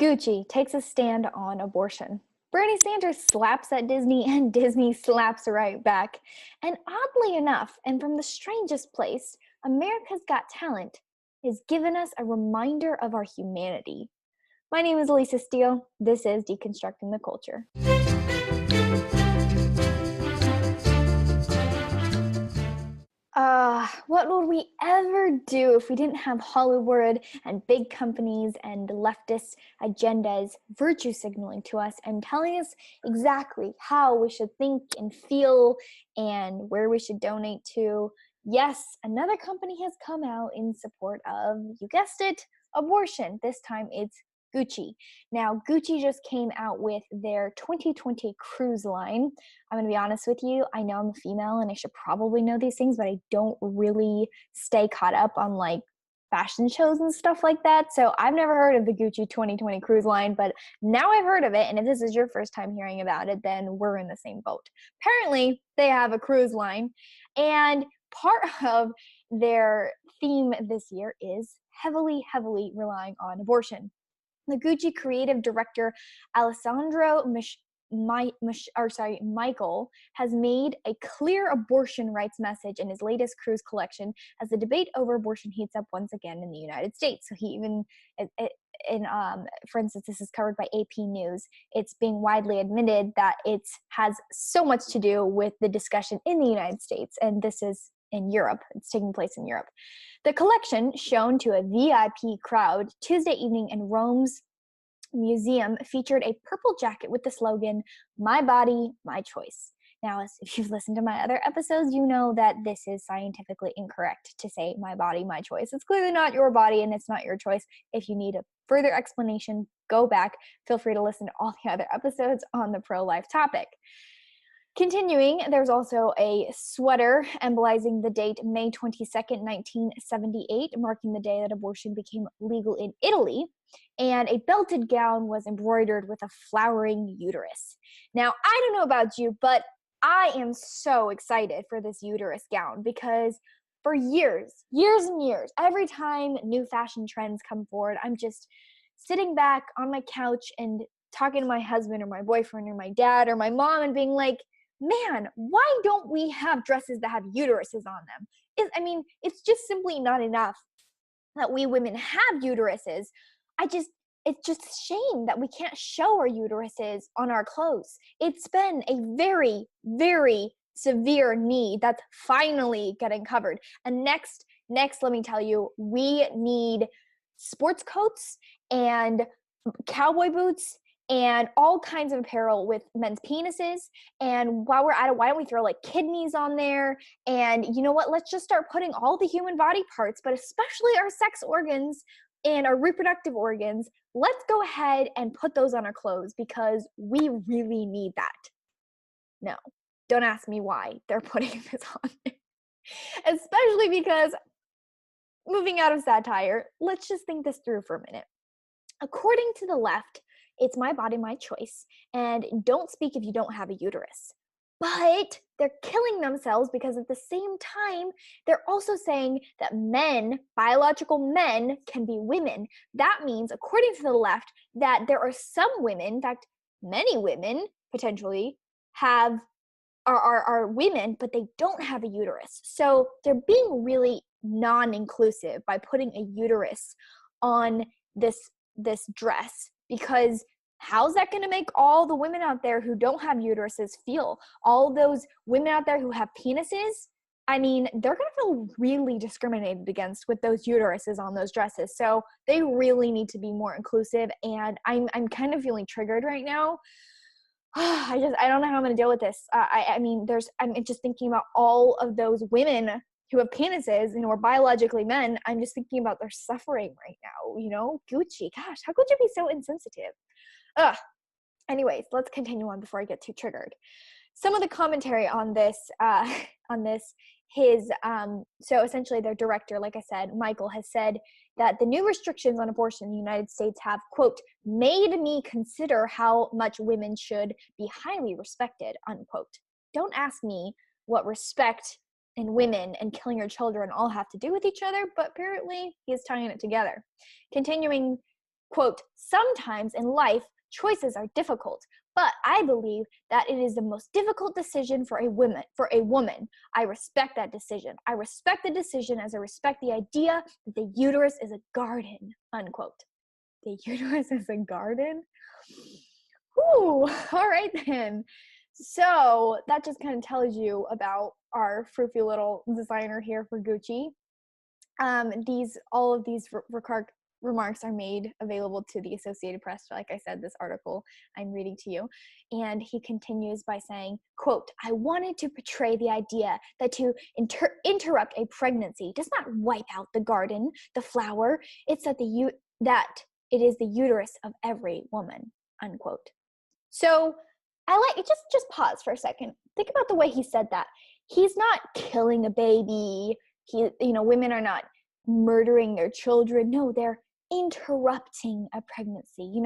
Gucci takes a stand on abortion. Burnie Sanders slaps at Disney and Disney slaps right back. And oddly enough, and from the strangest place, America's Got Talent has given us a reminder of our humanity. My name is Elisa Steele. This is Deconstructing the Culture. What would we ever do if we didn't have Hollywood and big companies and leftist agendas virtue signaling to us and telling us exactly how we should think and feel and where we should donate to? Yes, another company has come out in support of, you guessed it, abortion. This time it's Gucci. Now, Gucci just came out with their 2020 cruise line. I'm going to be honest with you. I know I'm a female and I should probably know these things, but I don't really stay caught up on like fashion shows and stuff like that. So I've never heard of the Gucci 2020 cruise line, but now I've heard of it. And if this is your first time hearing about it, then we're in the same boat. Apparently, they have a cruise line, and part of their theme this year is heavily relying on abortion. The Gucci creative director Alessandro Michael has made a clear abortion rights message in his latest cruise collection as the debate over abortion heats up once again in the United States. So he even, for instance, this is covered by AP News. It's being widely admitted that it has so much to do with the discussion in the United States, and this is in Europe. It's taking place in Europe. The collection, shown to a VIP crowd Tuesday evening in Rome's museum, featured a purple jacket with the slogan, "My body, my choice." Now, if you've listened to my other episodes, you know that this is scientifically incorrect to say "my body, my choice." It's clearly not your body and it's not your choice. If you need a further explanation, go back. Feel free to listen to all the other episodes on the pro-life topic. Continuing, there's also a sweater embolizing the date May 22nd, 1978, marking the day that abortion became legal in Italy, and a belted gown was embroidered with a flowering uterus. Now, I don't know about you, but I am so excited for this uterus gown because for years and years, every time new fashion trends come forward, I'm just sitting back on my couch and talking to my husband or my boyfriend or my dad or my mom and being like, man, why don't we have dresses that have uteruses on them? It's just simply not enough that we women have uteruses. It's just a shame that we can't show our uteruses on our clothes. It's been a very severe need that's finally getting covered. And next, let me tell you, we need sports coats and cowboy boots and all kinds of apparel with men's penises. And while we're at it, why don't we throw like kidneys on there? And you know what? Let's just start putting all the human body parts, but especially our sex organs and our reproductive organs, let's go ahead and put those on our clothes because we really need that. No, don't ask me why they're putting this on there. Especially because, moving out of satire, let's just think this through for a minute. According to the left, it's my body, my choice, and don't speak if you don't have a uterus. But they're killing themselves because at the same time, they're also saying that men, biological men, can be women. That means, according to the left, that there are some women, in fact, many women potentially are women, but they don't have a uterus. So they're being really non-inclusive by putting a uterus on this dress, because how's that going to make all the women out there who don't have uteruses feel? All those women out there who have penises, they're going to feel really discriminated against with those uteruses on those dresses. So they really need to be more inclusive, and I'm kind of feeling triggered right now. I don't know how I'm going to deal with this. I'm just thinking about all of those women who have penises and are biologically men. I'm just thinking about their suffering right now, Gucci, gosh, how could you be so insensitive? Anyways, let's continue on before I get too triggered. Some of the commentary on this, so essentially their director, like I said, Michael, has said that the new restrictions on abortion in the United States have, quote, made me consider how much women should be highly respected, unquote. Don't ask me what respect and women and killing your children all have to do with each other, but apparently he is tying it together. Continuing quote, sometimes in life, choices are difficult, but I believe that it is the most difficult decision for a woman. I respect that decision. I respect the decision as I respect the idea that the uterus is a garden, unquote. The uterus is a garden? Whew, all right then. So that just kind of tells you about our froofy little designer here for Gucci. All of these remarks are made available to the Associated Press. Like I said, this article I'm reading to you. And he continues by saying, quote, I wanted to portray the idea that to interrupt a pregnancy does not wipe out the garden, the flower. It's that it is the uterus of every woman, unquote. So I like, just pause for a second. Think about the way he said that. He's not killing a baby. Women are not murdering their children. No, they're interrupting a pregnancy,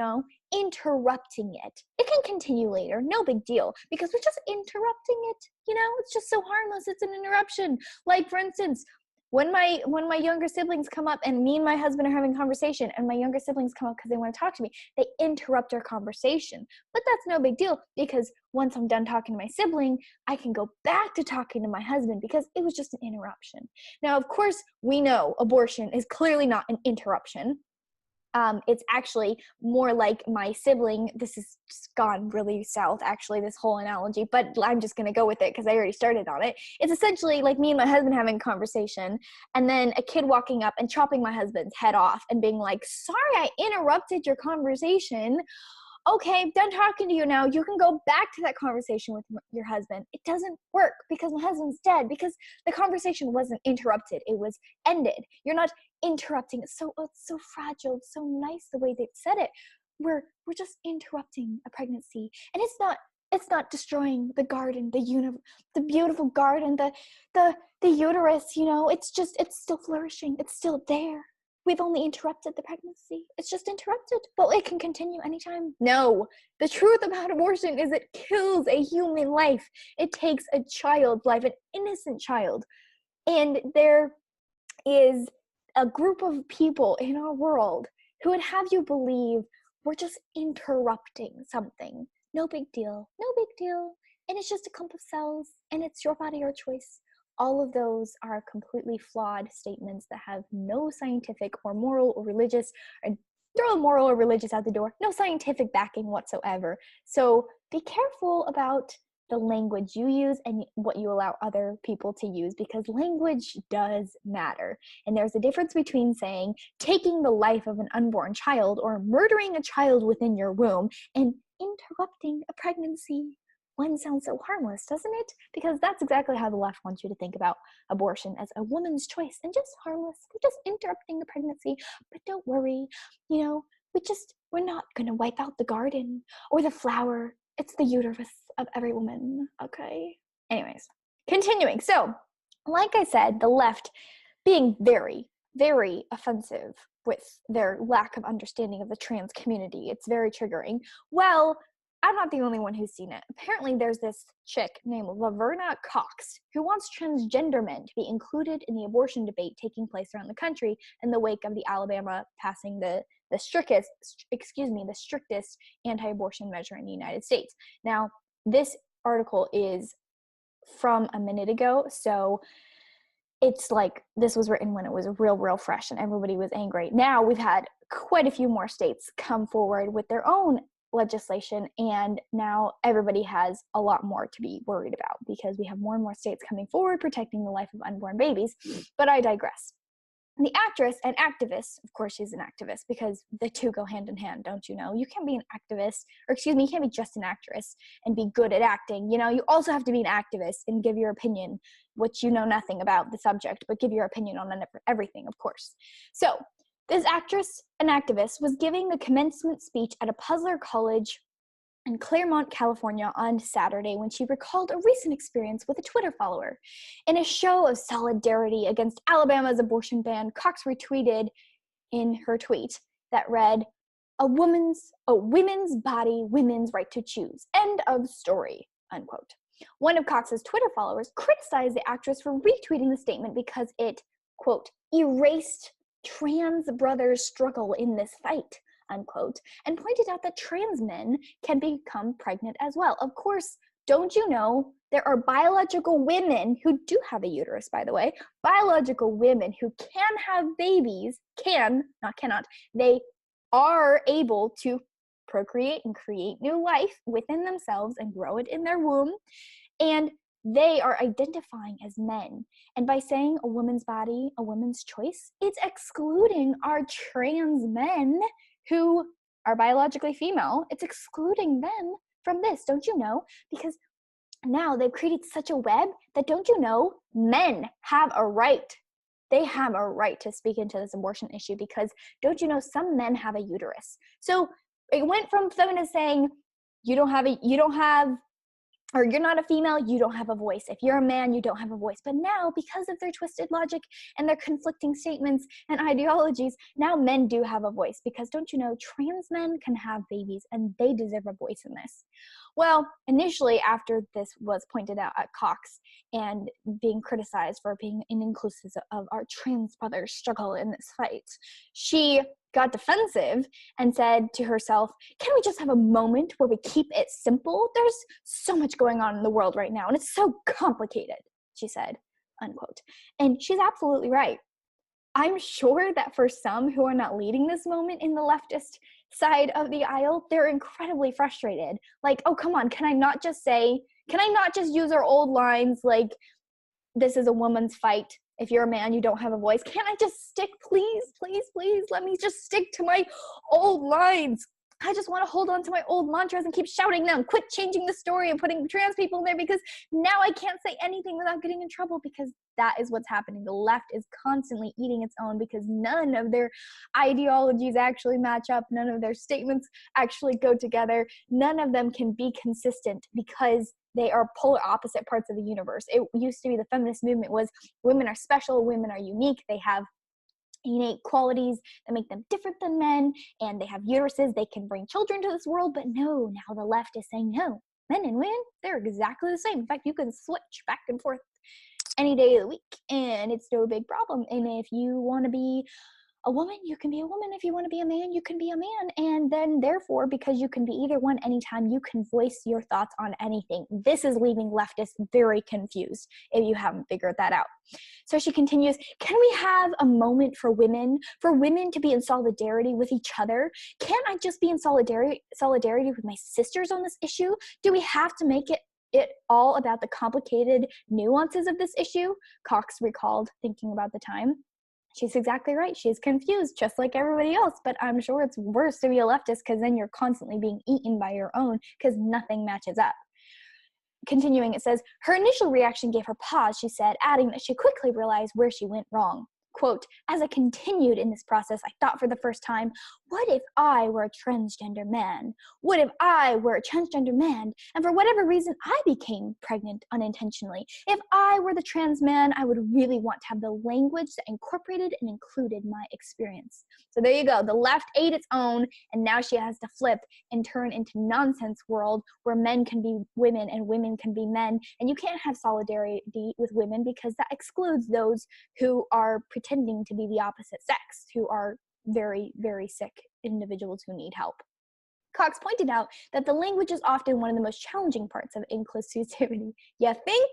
interrupting it. It can continue later, no big deal, because we're just interrupting it, it's just so harmless. It's an interruption. Like, for instance, when my younger siblings come up and me and my husband are having a conversation and my younger siblings come up because they want to talk to me, they interrupt our conversation. But that's no big deal, because once I'm done talking to my sibling, I can go back to talking to my husband because it was just an interruption. Now, of course, we know abortion is clearly not an interruption. It's actually more like my sibling. This has gone really south, actually, this whole analogy, but I'm just going to go with it because I already started on it. It's essentially like me and my husband having a conversation, and then a kid walking up and chopping my husband's head off and being like, sorry, I interrupted your conversation. Okay, I'm done talking to you now. You can go back to that conversation with your husband. It doesn't work because my husband's dead, because the conversation wasn't interrupted. It was ended. You're not interrupting. It's so fragile. It's so nice the way they said it. We're just interrupting a pregnancy. And it's not destroying the garden, the beautiful garden, the uterus, it's still flourishing. It's still there. We've only interrupted the pregnancy. It's just interrupted, but it can continue anytime. No, the truth about abortion is it kills a human life. It takes a child's life, an innocent child. And there is a group of people in our world who would have you believe we're just interrupting something. No big deal. No big deal. And it's just a clump of cells, and it's your body, your choice. All of those are completely flawed statements that have no scientific or moral or religious, and throw moral or religious out the door, no scientific backing whatsoever. So be careful about the language you use and what you allow other people to use, because language does matter. And there's a difference between saying taking the life of an unborn child or murdering a child within your womb and interrupting a pregnancy. One sounds so harmless, doesn't it? Because that's exactly how the left wants you to think about abortion, as a woman's choice and just harmless. We're just interrupting the pregnancy, but don't worry, we're not going to wipe out the garden or the flower. It's the uterus of every woman, okay? Anyways, continuing. So, like I said, the left being very, very offensive with their lack of understanding of the trans community. It's very triggering. Well, I'm not the only one who's seen it. Apparently, there's this chick named Laverna Cox who wants transgender men to be included in the abortion debate taking place around the country in the wake of the Alabama passing the strictest anti-abortion measure in the United States. Now, this article is from a minute ago, so it's like this was written when it was real fresh and everybody was angry. Now we've had quite a few more states come forward with their own legislation, and now everybody has a lot more to be worried about because we have more and more states coming forward protecting the life of unborn babies. But I digress. The actress and activist, of course she's an activist because the two go hand in hand, don't you know? You can't be an activist, you can't be just an actress and be good at acting. You also have to be an activist and give your opinion, which you know nothing about the subject, but give your opinion on everything, of course. So this actress and activist was giving the commencement speech at a Puzzler College in Claremont, California on Saturday when she recalled a recent experience with a Twitter follower. In a show of solidarity against Alabama's abortion ban, Cox retweeted in her tweet that read, a women's body, women's right to choose. End of story, unquote. One of Cox's Twitter followers criticized the actress for retweeting the statement because it, quote, erased trans brothers' struggle in this fight, unquote, and pointed out that trans men can become pregnant as well. Of course, don't you know there are biological women who do have a uterus, by the way, biological women who can have babies, not cannot, they are able to procreate and create new life within themselves and grow it in their womb. And they are identifying as men. And by saying a woman's body, a woman's choice, it's excluding our trans men who are biologically female. It's excluding them from this, don't you know? Because now they've created such a web that, don't you know, men have a right. They have a right to speak into this abortion issue because, don't you know, some men have a uterus. So it went from feminists saying, you're not a female, you don't have a voice. If you're a man, you don't have a voice. But now, because of their twisted logic and their conflicting statements and ideologies, now men do have a voice. Because don't you know, trans men can have babies and they deserve a voice in this. Well, initially, after this was pointed out at Cox and being criticized for being inclusive of our trans brothers' struggle in this fight, she got defensive and said to herself, can we just have a moment where we keep it simple? There's so much going on in the world right now, and it's so complicated, she said, unquote. And she's absolutely right. I'm sure that for some who are not leading this moment in the leftist side of the aisle, they're incredibly frustrated. Like, oh, come on, can I not just use our old lines like, this is a woman's fight. If you're a man, you don't have a voice. Can't I just stick, please, let me just stick to my old lines. I just want to hold on to my old mantras and keep shouting them. Quit changing the story and putting trans people in there because now I can't say anything without getting in trouble because that is what's happening. The left is constantly eating its own because none of their ideologies actually match up. None of their statements actually go together. None of them can be consistent because they are polar opposite parts of the universe. It used to be the feminist movement was women are special, women are unique, they have innate qualities that make them different than men, and they have uteruses, they can bring children to this world. But no, now the left is saying no, men and women, they're exactly the same. In fact, you can switch back and forth any day of the week and it's no big problem. And if you want to be a woman, you can be a woman. If you want to be a man, you can be a man. And then therefore, because you can be either one anytime, you can voice your thoughts on anything. This is leaving leftists very confused if you haven't figured that out. So she continues, can we have a moment for women to be in solidarity with each other? Can't I just be in solidarity with my sisters on this issue? Do we have to make it all about the complicated nuances of this issue? Cox recalled, thinking about the time. She's exactly right. She's confused just like everybody else, but I'm sure it's worse to be a leftist because then you're constantly being eaten by your own because nothing matches up. Continuing, it says, her initial reaction gave her pause, she said, adding that she quickly realized where she went wrong. Quote, as I continued in this process, I thought for the first time, what if I were a transgender man? What if I were a transgender man and for whatever reason I became pregnant unintentionally? If I were the trans man, I would really want to have the language that incorporated and included my experience. So there you go. The left ate its own, and now she has to flip and turn into nonsense world where men can be women and women can be men. And you can't have solidarity with women because that excludes those who are pretending to be the opposite sex, who are very, very sick individuals who need help. Cox pointed out that the language is often one of the most challenging parts of inclusivity. You think?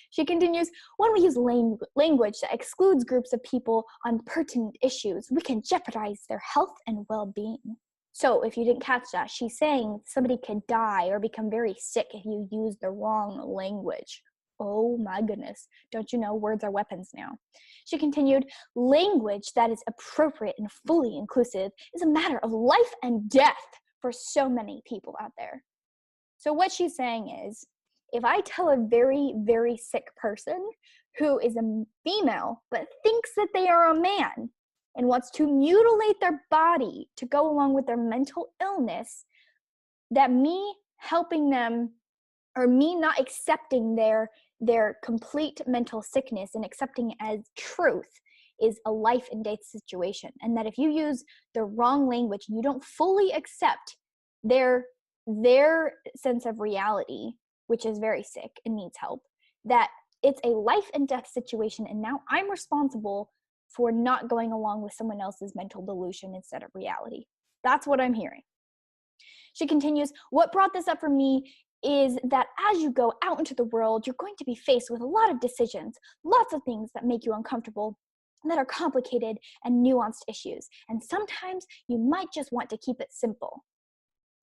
She continues, when we use language that excludes groups of people on pertinent issues, we can jeopardize their health and well-being. So if you didn't catch that, she's saying somebody could die or become very sick if you use the wrong language. Oh my goodness. Don't you know words are weapons now? She continued, language that is appropriate and fully inclusive is a matter of life and death for so many people out there. So what she's saying is, if I tell a very, very sick person who is a female but thinks that they are a man and wants to mutilate their body to go along with their mental illness, that me helping them or me not accepting their complete mental sickness and accepting it as truth is a life and death situation. And that if you use the wrong language, you don't fully accept their sense of reality, which is very sick and needs help, that it's a life and death situation. And now I'm responsible for not going along with someone else's mental delusion instead of reality. That's what I'm hearing. She continues, what brought this up for me is that as you go out into the world, you're going to be faced with a lot of decisions, lots of things that make you uncomfortable, that are complicated and nuanced issues. And sometimes you might just want to keep it simple.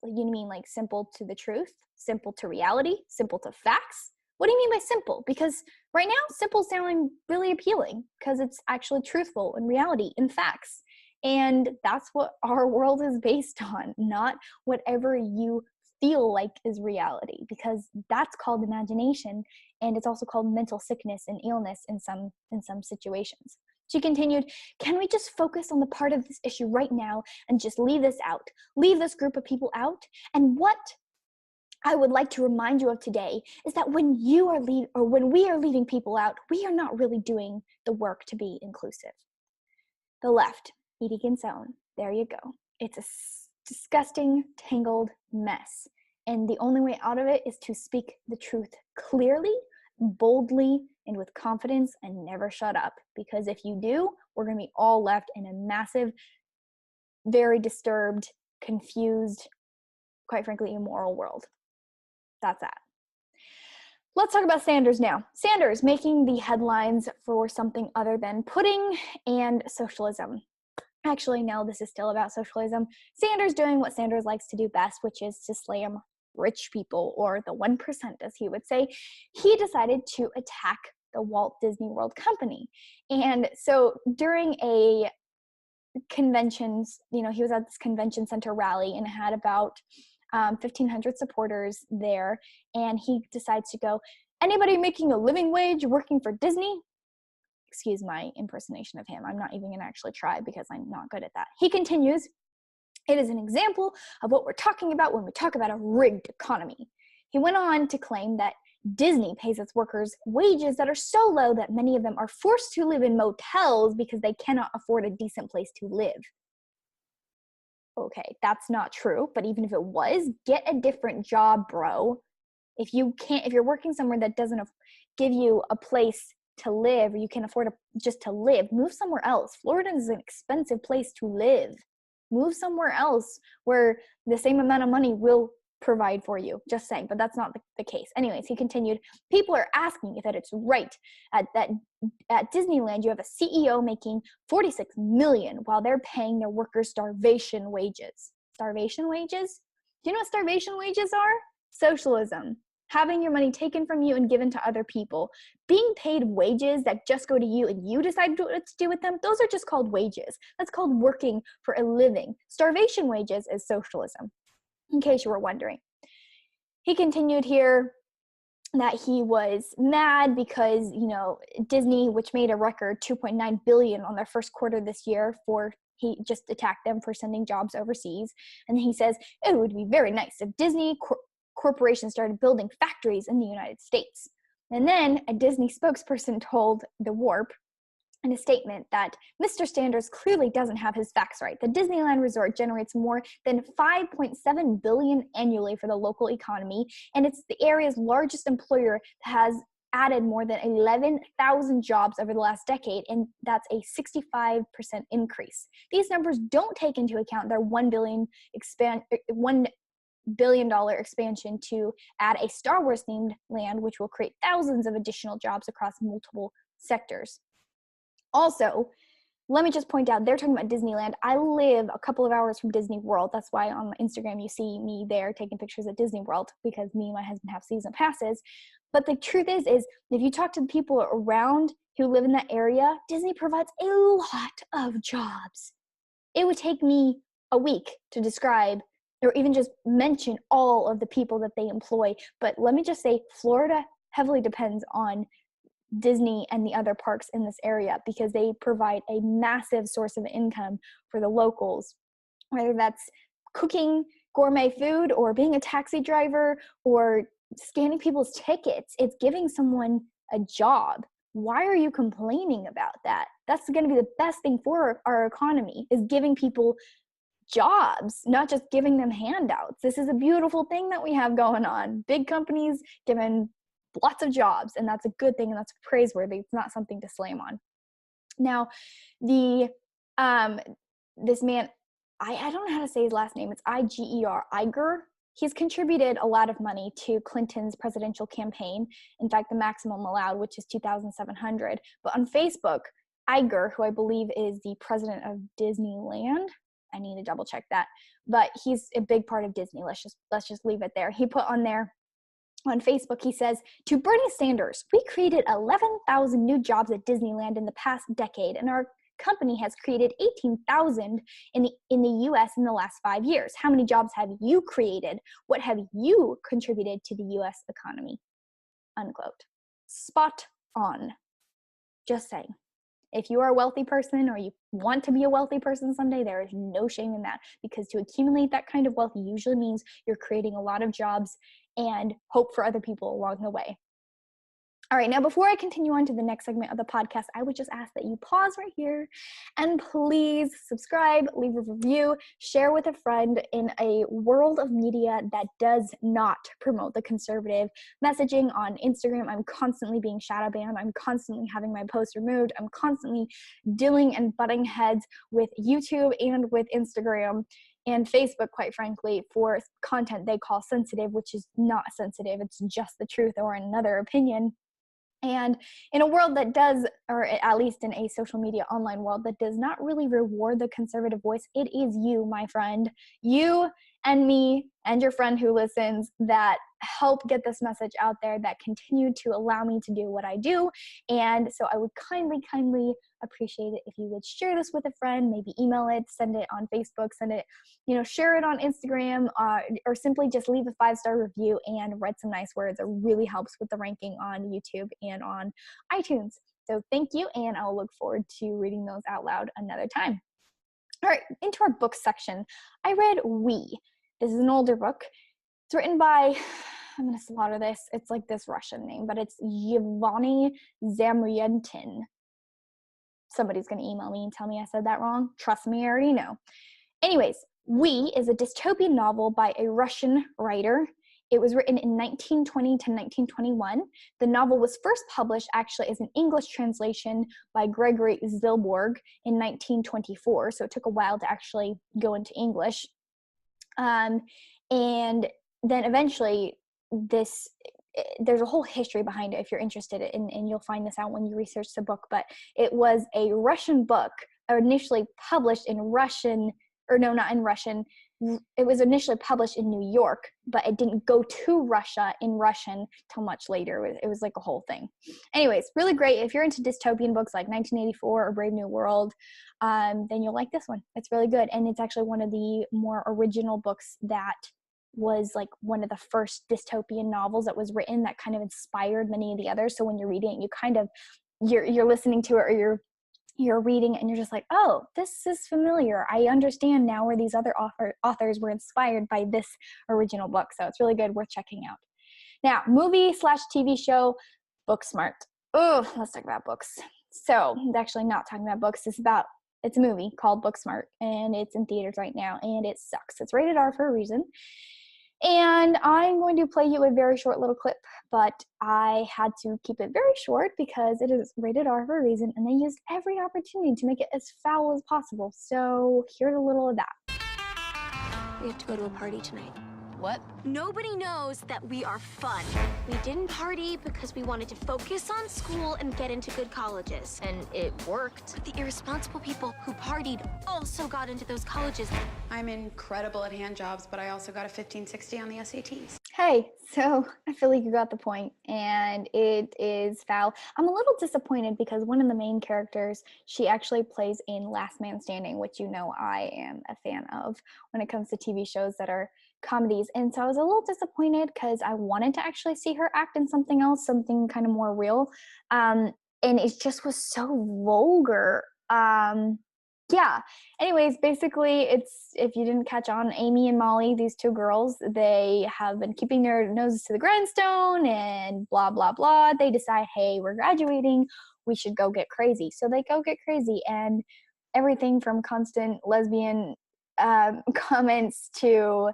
You mean like simple to the truth, simple to reality, simple to facts? What do you mean by simple? Because right now, simple sounding really appealing because it's actually truthful in reality, in facts. And that's what our world is based on, not whatever you feel like is reality, because that's called imagination, and it's also called mental sickness and illness in some situations. She continued, can we just focus on the part of this issue right now and just leave this out, leave this group of people out? And what I would like to remind you of today is that when we are leaving people out, we are not really doing the work to be inclusive. The left, eating its own. There you go. It's a disgusting, tangled mess. And the only way out of it is to speak the truth clearly, boldly, and with confidence, and never shut up. Because if you do, we're going to be all left in a massive, very disturbed, confused, quite frankly, immoral world. That's that. Let's talk about Sanders now. Sanders making the headlines for something other than pudding and socialism. Actually, no, this is still about socialism. Sanders doing what Sanders likes to do best, which is to slam rich people, or the 1%, as he would say. He decided to attack the Walt Disney World Company. And so during a conventions, he was at this convention center rally and had about 1,500 supporters there, and he decides to go, anybody making a living wage working for Disney? Excuse my impersonation of him. I'm not even going to actually try because I'm not good at that. He continues, it is an example of what we're talking about when we talk about a rigged economy. He went on to claim that Disney pays its workers wages that are so low that many of them are forced to live in motels because they cannot afford a decent place to live. Okay, that's not true, but even if it was, get a different job, bro. If you're working somewhere that doesn't give you a place to live, or you can't afford just to live, move somewhere else. Florida is an expensive place to live. Move somewhere else where the same amount of money will provide for you. Just saying, but that's not the case. Anyways, he continued, people are asking if it's right at Disneyland you have a CEO making $46 million while they're paying their workers starvation wages. Starvation wages? Do you know what starvation wages are? Socialism. Having your money taken from you and given to other people. Being paid wages that just go to you and you decide what to do with them, those are just called wages. That's called working for a living. Starvation wages is socialism, in case you were wondering. He continued here that he was mad because, Disney, which made a record $2.9 billion on their first quarter this year, he just attacked them for sending jobs overseas. And he says, it would be very nice if Disney corporation started building factories in the United States. And then a Disney spokesperson told The Warp in a statement that Mr. Sanders clearly doesn't have his facts right. The Disneyland Resort generates more than $5.7 billion annually for the local economy, and it's the area's largest employer, has added more than 11,000 jobs over the last decade, and that's a 65% increase. These numbers don't take into account their $1 billion expansion to add a Star Wars themed land, which will create thousands of additional jobs across multiple sectors. Also, let me just point out, they're talking about Disneyland. I live a couple of hours from Disney World. That's why on my Instagram you see me there taking pictures at Disney World, because me and my husband have season passes. But the truth is if you talk to the people around who live in that area, Disney provides a lot of jobs. It would take me a week to describe or even just mention all of the people that they employ. But let me just say, Florida heavily depends on Disney and the other parks in this area because they provide a massive source of income for the locals, whether that's cooking gourmet food or being a taxi driver or scanning people's tickets. It's giving someone a job. Why are you complaining about that? That's going to be the best thing for our economy, is giving people jobs, not just giving them handouts. This is a beautiful thing that we have going on. Big companies giving lots of jobs, and that's a good thing, and that's praiseworthy. It's not something to slam on. Now, this man, I don't know how to say his last name. It's Iger. Iger. He's contributed a lot of money to Clinton's presidential campaign. In fact, the maximum allowed, which is $2,700. But on Facebook, Iger, who I believe is the president of Disneyland, I need to double check that, but he's a big part of Disney. Let's just leave it there. He put on there on Facebook, he says, to Burnie Sanders, we created 11,000 new jobs at Disneyland in the past decade, and our company has created 18,000 in the US in the last 5 years. How many jobs have you created? What have you contributed to the US economy? Unquote. Spot on. Just saying. If you are a wealthy person or you want to be a wealthy person someday, there is no shame in that, because to accumulate that kind of wealth usually means you're creating a lot of jobs and hope for other people along the way. All right, now before I continue on to the next segment of the podcast, I would just ask that you pause right here and please subscribe, leave a review, share with a friend. In a world of media that does not promote the conservative messaging on Instagram, I'm constantly being shadow banned. I'm constantly having my posts removed. I'm constantly dealing and butting heads with YouTube and with Instagram and Facebook, quite frankly, for content they call sensitive, which is not sensitive. It's just the truth or another opinion. And in a world that does, or at least in a social media online world that does not really reward the conservative voice, it is you, my friend, you and me and your friend who listens that help get this message out there, that continue to allow me to do what I do. And so I would kindly appreciate it if you would share this with a friend, maybe email it, send it on Facebook, send it, share it on Instagram, or simply just leave a 5-star review and write some nice words. It really helps with the ranking on YouTube and on iTunes. So thank you, and I'll look forward to reading those out loud another time. All right, into our book section. I read We. This is an older book. It's written by, I'm going to slaughter this. It's like this Russian name, but it's Yevgeny Zamryantin. Somebody's going to email me and tell me I said that wrong. Trust me, I already know. Anyways, We is a dystopian novel by a Russian writer. It was written in 1920 to 1921. The novel was first published actually as an English translation by Gregory Zilborg in 1924, so it took a while to actually go into English. And then eventually there's a whole history behind it if you're interested in, and you'll find this out when you research the book, but it was a Russian book initially published in Russian, or no, not in Russian. It was initially published in New York, but it didn't go to Russia in Russian till much later. It was like a whole thing. Anyways, really great. If you're into dystopian books like 1984 or Brave New World, then you'll like this one. It's really good. And it's actually one of the more original books that was like one of the first dystopian novels that was written that kind of inspired many of the others. So when you're reading it, you kind of, you're listening to it, or you're reading and you're just like, oh, this is familiar. I understand now where these other authors were inspired by this original book. So it's really good, worth checking out. Now, movie/TV show, Booksmart. Oh, let's talk about books. So it's actually not talking about books. It's a movie called Booksmart, and it's in theaters right now, and it sucks. It's rated R for a reason. And I'm going to play you a very short little clip, but I had to keep it very short because it is rated R for a reason, and they used every opportunity to make it as foul as possible. So here's a little of that. We have to go to a party tonight. What? Nobody knows that we are fun. We didn't party because we wanted to focus on school and get into good colleges. And it worked. But the irresponsible people who partied also got into those colleges. I'm incredible at hand jobs, but I also got a 1560 on the SATs. Hey, so I feel like you got the point, and it is foul. I'm a little disappointed because one of the main characters, she actually plays in Last Man Standing, which I am a fan of when it comes to TV shows that are comedies. And so I was a little disappointed because I wanted to actually see her act in something else, something kind of more real. And it just was so vulgar. Yeah. Anyways, basically, if you didn't catch on, Amy and Molly, these two girls, they have been keeping their noses to the grindstone and blah, blah, blah. They decide, hey, we're graduating. We should go get crazy. So they go get crazy, and everything from constant lesbian comments to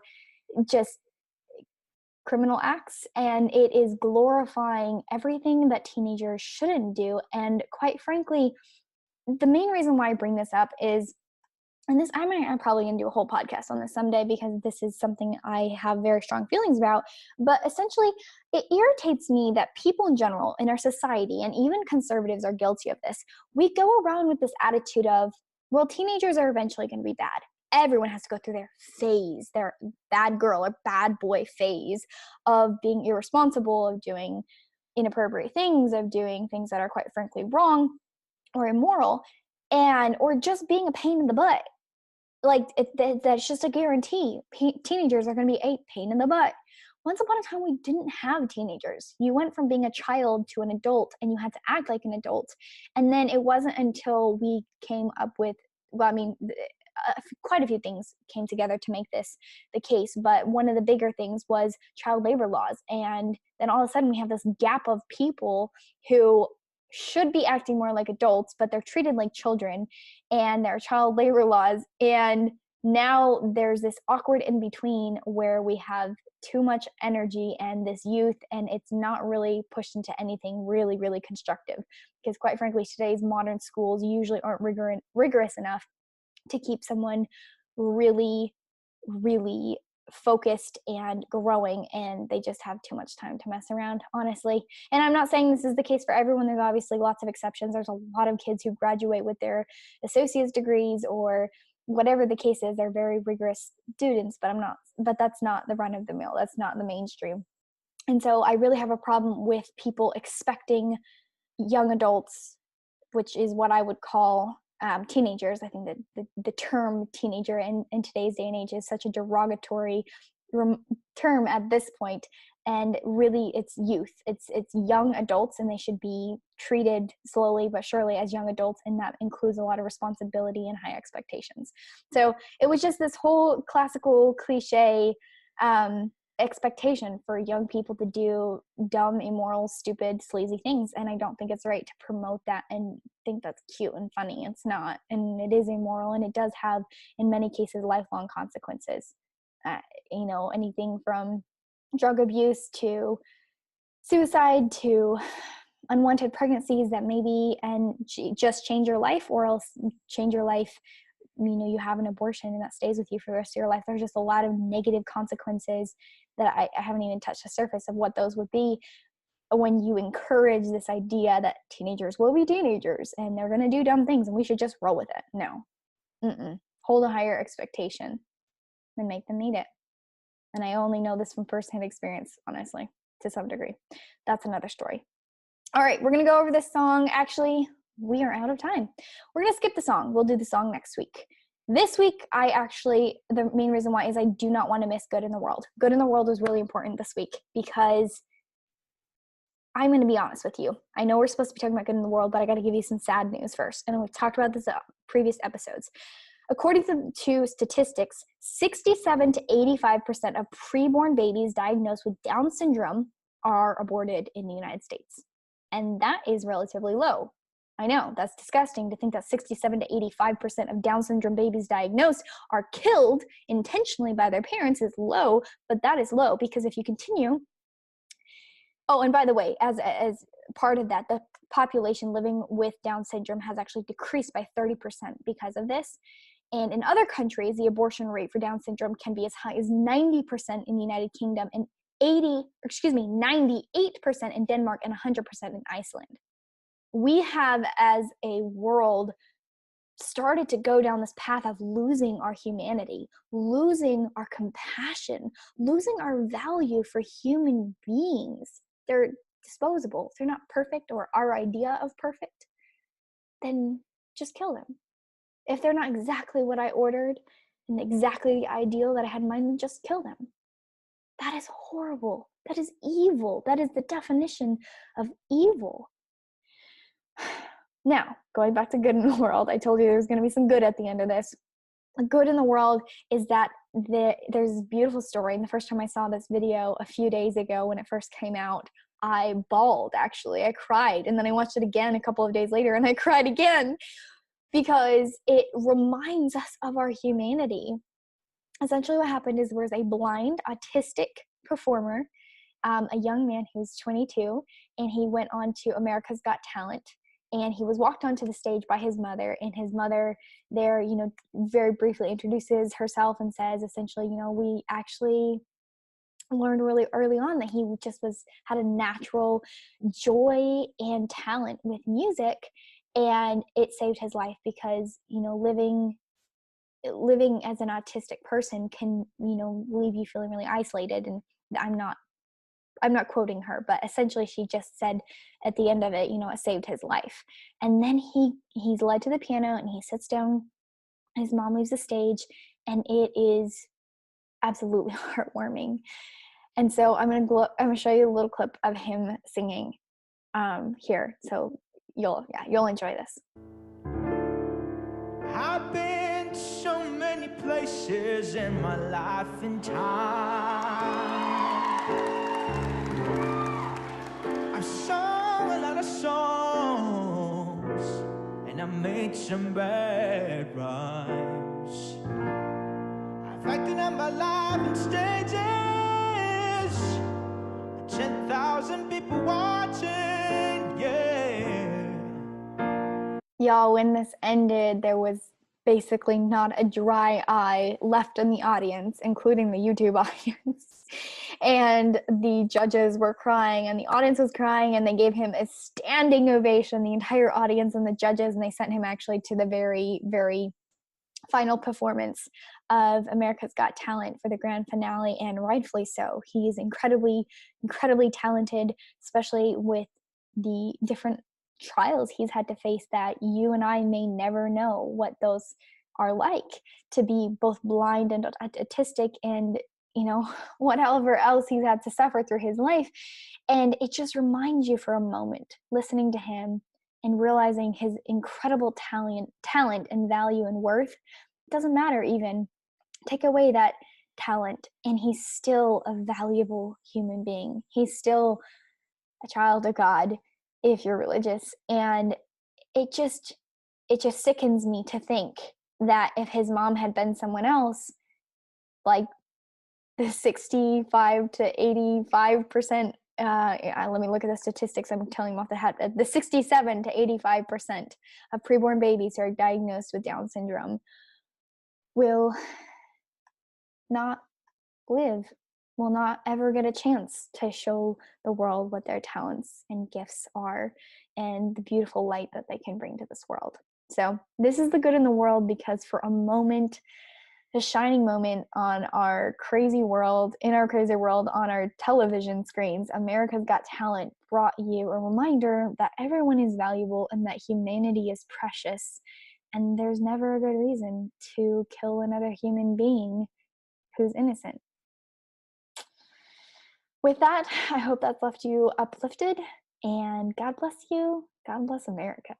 just criminal acts, and it is glorifying everything that teenagers shouldn't do. And quite frankly, the main reason why I bring this up is and this, I'm probably going to do a whole podcast on this someday because this is something I have very strong feelings about. But essentially, it irritates me that people in general in our society, and even conservatives are guilty of this. We go around with this attitude of, well, teenagers are eventually going to be bad. Everyone has to go through their phase, their bad girl or bad boy phase of being irresponsible, of doing inappropriate things, of doing things that are quite frankly wrong or immoral, and or just being a pain in the butt. Like, that's just a guarantee. Teenagers are going to be a pain in the butt. Once upon a time, we didn't have teenagers. You went from being a child to an adult, and you had to act like an adult. And then it wasn't until we came up with, well, I mean, quite a few things came together to make this the case. But one of the bigger things was child labor laws. And then all of a sudden, we have this gap of people who should be acting more like adults, but they're treated like children, and there are child labor laws. And now there's this awkward in between where we have too much energy and this youth, and it's not really pushed into anything really, really constructive. Because quite frankly, today's modern schools usually aren't rigorous enough to keep someone really, really focused and growing, and they just have too much time to mess around, honestly. And I'm not saying this is the case for everyone. There's obviously lots of exceptions. There's a lot of kids who graduate with their associate's degrees or whatever the case is. They're very rigorous students, but that's not the run of the mill. That's not the mainstream. And so I really have a problem with people expecting young adults, which is what I would call teenagers. I think that the term teenager in today's day and age is such a derogatory term at this point. And really, it's youth. It's young adults, and they should be treated slowly but surely as young adults, and that includes a lot of responsibility and high expectations. So it was just this whole classical cliche expectation for young people to do dumb, immoral, stupid, sleazy things. And I don't think it's right to promote that and think that's cute and funny. It's not. And it is immoral, and it does have, in many cases, lifelong consequences. Anything from drug abuse to suicide to unwanted pregnancies that maybe and just change your life, or else change your life. You have an abortion and that stays with you for the rest of your life. There's just a lot of negative consequences that I haven't even touched the surface of what those would be when you encourage this idea that teenagers will be teenagers and they're going to do dumb things and we should just roll with it. No. Hold a higher expectation and make them meet it. And I only know this from firsthand experience, honestly, to some degree. That's another story. All right, we're going to go over this song. Actually, we are out of time. We're going to skip the song. We'll do the song next week. This week, the main reason why is I do not want to miss Good in the World. Good in the World was really important this week because I'm going to be honest with you. I know we're supposed to be talking about Good in the World, but I got to give you some sad news first. And we've talked about this in previous episodes. According to statistics, 67 to 85% of preborn babies diagnosed with Down syndrome are aborted in the United States. And that is relatively low. I know, that's disgusting to think that 67 to 85% of Down syndrome babies diagnosed are killed intentionally by their parents is low, but that is low because if you continue. Oh, and by the way, as part of that, the population living with Down syndrome has actually decreased by 30% because of this. And in other countries, the abortion rate for Down syndrome can be as high as 90% in the United Kingdom and 98% in Denmark and 100% in Iceland. We have, as a world, started to go down this path of losing our humanity, losing our compassion, losing our value for human beings. They're disposable. If they're not perfect or our idea of perfect, then just kill them. If they're not exactly what I ordered and exactly the ideal that I had in mind, then just kill them. That is horrible. That is evil. That is the definition of evil. Now, going back to Good in the World, I told you there was going to be some good at the end of this. The good in the world is that there's this beautiful story. And the first time I saw this video a few days ago when it first came out, I bawled, actually. I cried. And then I watched it again a couple of days later and I cried again because it reminds us of our humanity. Essentially what happened is there was a blind, autistic performer, a young man who was 22, and he went on to America's Got Talent. and he was walked onto the stage by his mother, and his mother there, very briefly introduces herself and says essentially, we actually learned really early on that he just had a natural joy and talent with music, and it saved his life because living as an autistic person can leave you feeling really isolated. And I'm not quoting her, but essentially she just said at the end of it, it saved his life. And then he's led to the piano and he sits down. His mom leaves the stage, and it is absolutely heartwarming. And so I'm gonna show you a little clip of him singing here. So you'll enjoy this. I've been to so many places in my life and time. I've sung a lot of songs, and I made some bad rhymes. I've acted out my life in stages, 10,000 people watching, yeah. Y'all, when this ended, there was basically not a dry eye left in the audience, including the YouTube audience. And the judges were crying, and the audience was crying, and they gave him a standing ovation, the entire audience and the judges, and they sent him actually to the very, very final performance of America's Got Talent for the grand finale, and rightfully so. He is incredibly, incredibly talented, especially with the different trials he's had to face that you and I may never know what those are like, to be both blind and autistic, and whatever else he's had to suffer through his life. And it just reminds you for a moment, listening to him and realizing his incredible talent and value and worth. It doesn't matter, even take away that talent and he's still a valuable human being. He's still a child of God if you're religious. And it just sickens me to think that if his mom had been someone else, like the 65 to 85%, let me look at the statistics, I'm telling you off the head, the 67 to 85% of preborn babies who are diagnosed with Down syndrome will not live, will not ever get a chance to show the world what their talents and gifts are and the beautiful light that they can bring to this world. So this is the good in the world, because for a moment, a shining moment on our crazy world, on our television screens, America's Got Talent brought you a reminder that everyone is valuable and that humanity is precious, and there's never a good reason to kill another human being who's innocent. With that, I hope that's left you uplifted, and God bless you. God bless America.